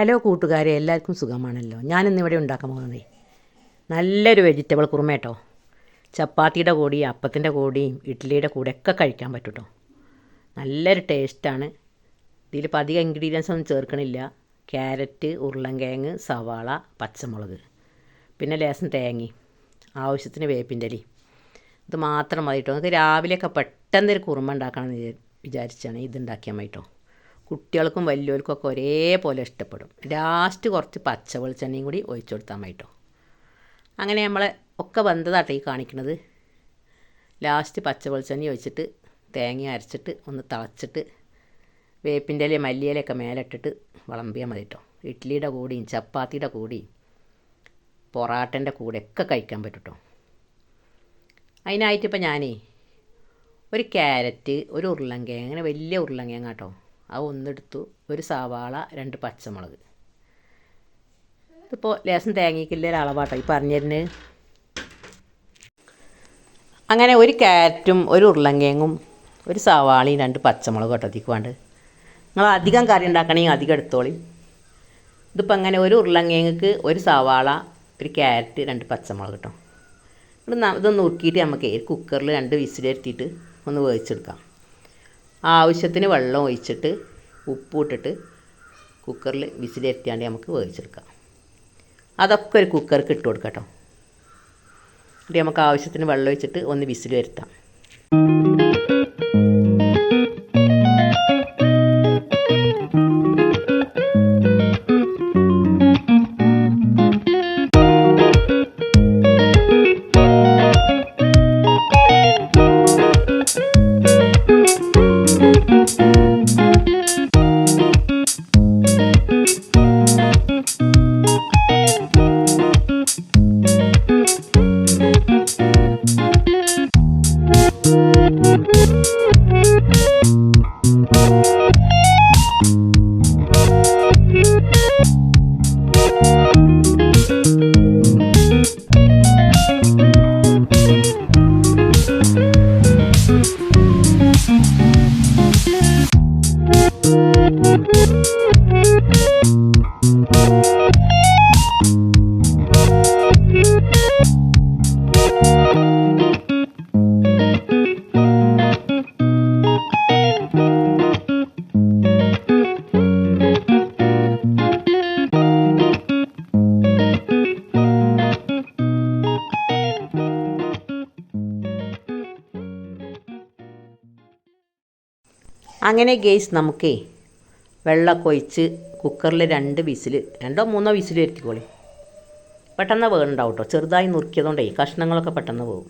Hello കൂട്ടുകാരെ, എല്ലാവർക്കും സുഖമാണല്ലോ. ഞാനിന്നിവിടെ ഉണ്ടാക്കാൻ പോകുന്നത് നല്ലൊരു വെജിറ്റബിൾ കുറുമ കേട്ടോ. ചപ്പാത്തിയുടെ കൂടെയും അപ്പത്തിൻ്റെ കൂടെയും ഇഡ്ഡലിയുടെ കൂടെയൊക്കെ കഴിക്കാൻ പറ്റും കേട്ടോ. നല്ലൊരു ടേസ്റ്റാണ്. ഇതിലിപ്പോൾ അധികം ഇൻഗ്രീഡിയൻസ് ഒന്നും ചേർക്കണില്ല. ക്യാരറ്റ്, ഉരുളൻകിഴങ്ങ്, സവാള, പച്ചമുളക്, പിന്നെ ലേശം തേങ്ങ, ആവശ്യത്തിന് വേപ്പിൻ്റെ ഇല. ഇത് മാത്രം മതി കേട്ടോ. നമുക്ക് രാവിലെയൊക്കെ പെട്ടെന്നൊരു കുറുമ ഉണ്ടാക്കണമെന്ന് വിചാരിച്ചാണ് ഇതുണ്ടാക്കിയാൽ മതി കേട്ടോ. കുട്ടികൾക്കും വലിയവർക്കൊക്കെ ഒരേപോലെ ഇഷ്ടപ്പെടും. ലാസ്റ്റ് കുറച്ച് പച്ച വെളിച്ചെണ്ണയും കൂടി ഒഴിച്ചു കൊടുത്താൽ മതി കേട്ടോ. അങ്ങനെ നമ്മളെ ഒക്കെ വെന്തതാട്ടോ ഈ കാണിക്കുന്നത്. ലാസ്റ്റ് പച്ച വെളിച്ചെണ്ണ ഒഴിച്ചിട്ട് തേങ്ങ അരച്ചിട്ട് ഒന്ന് തിളച്ചിട്ട് വേപ്പിൻ്റെ ഇല മല്ലിയിലൊക്കെ മേലിട്ടിട്ട് വിളമ്പിയാൽ മതി കേട്ടോ. ഇഡ്ഡലിയുടെ കൂടെയും ചപ്പാത്തിയുടെ കൂടെയും പൊറാട്ടൻ്റെ കൂടെയൊക്കെ കഴിക്കാൻ പറ്റും കേട്ടോ. അതിനായിട്ടിപ്പോൾ ഞാനേ ഒരു ക്യാരറ്റ്, ഒരു ഉരുളൻകിഴങ്ങ്, അങ്ങനെ വലിയ ഉരുളൻകിഴങ്ങ് കേട്ടോ, അത് ഒന്നെടുത്തു. ഒരു സവാള, 2 പച്ചമുളക്. ഇതിപ്പോൾ ലേശം തേങ്ങയ്ക്കുള്ള ഒരളവാട്ടോ ഈ പറഞ്ഞിരുന്നത്. അങ്ങനെ ഒരു ക്യാരറ്റും ഒരു ഉരുളൻകിഴങ്ങും ഒരു സവാളയും 2 പച്ചമുളകും കേട്ടോ ഇതിക്ക് വേണ്ട. നിങ്ങൾ അധികം കറി ഉണ്ടാക്കണമെങ്കിൽ അധികം എടുത്തോളി. ഇതിപ്പോൾ അങ്ങനെ ഒരു ഉരുളൻകിഴങ്ങക്ക് ഒരു സവാള, ഒരു ക്യാരറ്റ്, 2 പച്ചമുളക് കേട്ടോ. ഇതൊന്ന് ഉരുക്കിയിട്ട് നമുക്ക് കുക്കറിൽ 2 വിസിലെടുത്തിട്ട് ഒന്ന് വേവിച്ചെടുക്കാം. ആവശ്യത്തിന് വെള്ളം ഒഴിച്ചിട്ട് ഉപ്പ് ഇട്ടിട്ട് കുക്കറിൽ വിസിലെത്തിയാണ്ട് നമുക്ക് വേവിച്ചെടുക്കാം. അതൊക്കെ ഒരു കുക്കർക്ക് ഇട്ട് കൊടുക്കാം കേട്ടോ. എന്നിട്ട് നമുക്ക് ആവശ്യത്തിന് വെള്ളം ഒഴിച്ചിട്ട് ഒന്ന് വിസിൽ വരുത്താം. അങ്ങനെ ഗെയ്സ് നമുക്ക് വെള്ളമൊക്കെ ഒഴിച്ച് കുക്കറിൽ 2 വിസിൽ, 2 or 3 വിസിൽ വരുത്തിക്കോളി. പെട്ടെന്ന് വേഗുണ്ടാവും കേട്ടോ. ചെറുതായി നുറുക്കിയതുകൊണ്ടേ കഷ്ണങ്ങളൊക്കെ പെട്ടെന്ന് പോകും.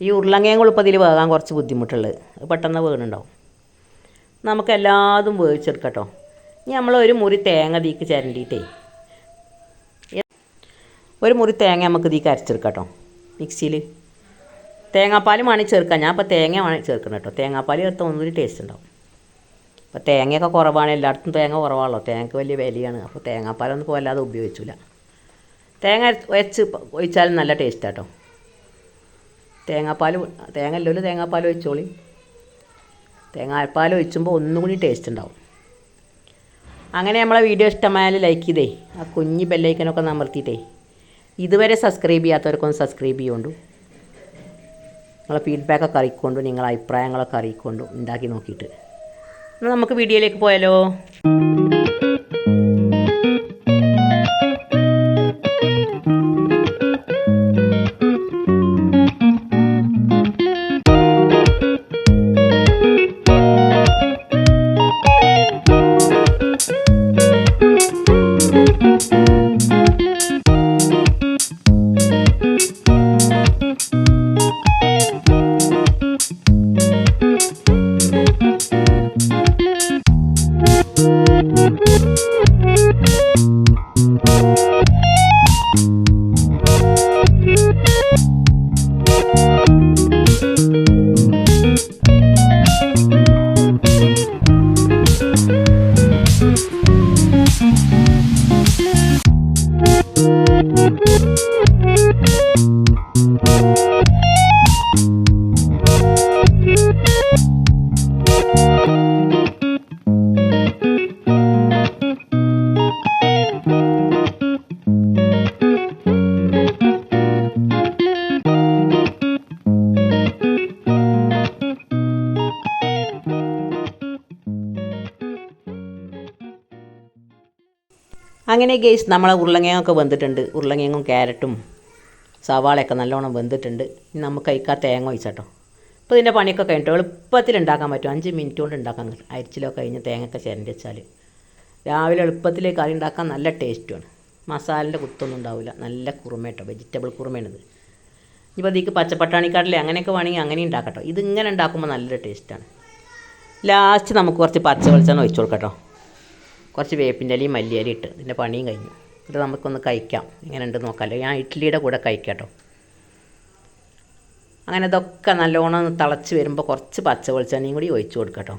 ഈ ഉരുളങ്കിഴങ്ങ് ഇപ്പോൾ ഇതിൽ വേകാൻ കുറച്ച് ബുദ്ധിമുട്ടുള്ളത്, പെട്ടെന്ന് വേഗുണ്ടാവും. നമുക്ക് എല്ലാതും വേവിച്ചെടുക്കാം കേട്ടോ. ഇനി നമ്മൾ ഒരു മുറി തേങ്ങ ഇതിക്ക് ചിരണ്ടിയിട്ടേ ഒരു മുറി തേങ്ങ നമുക്ക് ഇതിക്ക് അരച്ചെടുക്കാം കേട്ടോ. മിക്സിയിൽ തേങ്ങാപ്പാൽ വേണമെങ്കിൽ ചേർക്കാം. ഞാൻ ഇപ്പോൾ തേങ്ങ വേണമെങ്കിൽ ചേർക്കണം കേട്ടോ. തേങ്ങാപ്പാൽ ചേർത്താൽ ഒന്നുകൂടി ടേസ്റ്റ് ഉണ്ടാവും. അപ്പോൾ തേങ്ങയൊക്കെ കുറവാണ്, എല്ലായിടത്തും തേങ്ങ കുറവാണല്ലോ, തേങ്ങയ്ക്ക് വലിയ വിലയാണ്. അപ്പോൾ തേങ്ങാപ്പാലൊന്നും ഇപ്പോൾ വല്ലാതെ ഉപയോഗിച്ചില്ല. തേങ്ങ വെച്ച് ഒഴിച്ചാലും നല്ല ടേസ്റ്റാണ് കേട്ടോ. തേങ്ങ ഇല്ലല്ലോ, തേങ്ങാപ്പാൽ ഒഴിച്ചോളി. തേങ്ങാപ്പാൽ ഒഴിച്ചുമ്പോൾ ഒന്നുകൂടി ടേസ്റ്റ് ഉണ്ടാവും. അങ്ങനെ നമ്മളെ വീഡിയോ ഇഷ്ടമായാൽ ലൈക്ക് ചെയ്തേ, ആ കുഞ്ഞ് ബെല്ലൈക്കനൊക്കെ അമർത്തിയിട്ടേ ഇതുവരെ സബ്സ്ക്രൈബ് ചെയ്യാത്തവർക്കൊന്ന് സബ്സ്ക്രൈബ് ചെയ്യുകൊണ്ടു. നിങ്ങളെ ഫീഡ്ബാക്കൊക്കെ അറിയിക്കൊണ്ടു, നിങ്ങളെ അഭിപ്രായങ്ങളൊക്കെ അറിയിക്കൊണ്ടു ഉണ്ടാക്കി നോക്കിയിട്ട്. എന്നാൽ നമുക്ക് വീഡിയോയിലേക്ക് പോയാലോ. അങ്ങനെ ഗെയ്സ് നമ്മളെ ഉരുളങ്കിഴങ്ങൊക്കെ വെന്തിട്ടുണ്ട്. ഉരുളങ്കിഴങ്ങും ക്യാരറ്റും സവാളയൊക്കെ നല്ലോണം വെന്തിട്ടുണ്ട്. ഇനി നമുക്ക് അതിക്കാ തേങ്ങ ഒഴിച്ചാട്ടോ. ഇപ്പോൾ ഇതിൻ്റെ പണിയൊക്കെ കഴിഞ്ഞിട്ട് എളുപ്പത്തിൽ ഉണ്ടാക്കാൻ പറ്റും. 5 മിനിറ്റ് കൊണ്ട് ഉണ്ടാക്കാൻ പറ്റും. അരിച്ചിലോ കഴിഞ്ഞ് തേങ്ങയൊക്കെ ചിരണ്ടി വെച്ചാൽ രാവിലെ എളുപ്പത്തിൽ കറി ഉണ്ടാക്കാൻ നല്ല ടേസ്റ്റുമാണ്. മസാലൻ്റെ കുത്തൊന്നും ഉണ്ടാവില്ല. നല്ല കുറുമ കേട്ടോ, വെജിറ്റബിൾ കുറുമയാണിത്. ഇപ്പോൾ ഇതിക്ക് പച്ചപ്പട്ടാണിക്കാട്ടിലെ അങ്ങനെയൊക്കെ വേണമെങ്കിൽ അങ്ങനെ ഉണ്ടാക്കട്ടോ. ഇതിങ്ങനെ ഉണ്ടാക്കുമ്പോൾ നല്ല ടേസ്റ്റാണ്. ലാസ്റ്റ് നമുക്ക് കുറച്ച് പച്ച വെളിച്ചെണ്ണ ഒഴിച്ചു കൊടുക്കട്ടോ. കുറച്ച് വേപ്പിൻ്റെ ഇലയും മല്ലിയിലയും ഇട്ട് ഇതിൻ്റെ പണിയും കഴിഞ്ഞു. ഇത് നമുക്കൊന്ന് കഴിക്കാം. എങ്ങനെ ഉണ്ട് നോക്കാമല്ലോ. ഞാൻ ഇഡ്ഡലിയുടെ കൂടെ കഴിക്കാം കേട്ടോ. അങ്ങനെ ഇതൊക്കെ നല്ലോണം തിളച്ച് വരുമ്പോൾ കുറച്ച് പച്ച വെളിച്ചെണ്ണയും കൂടി ഒഴിച്ചു കൊടുക്കട്ടോ.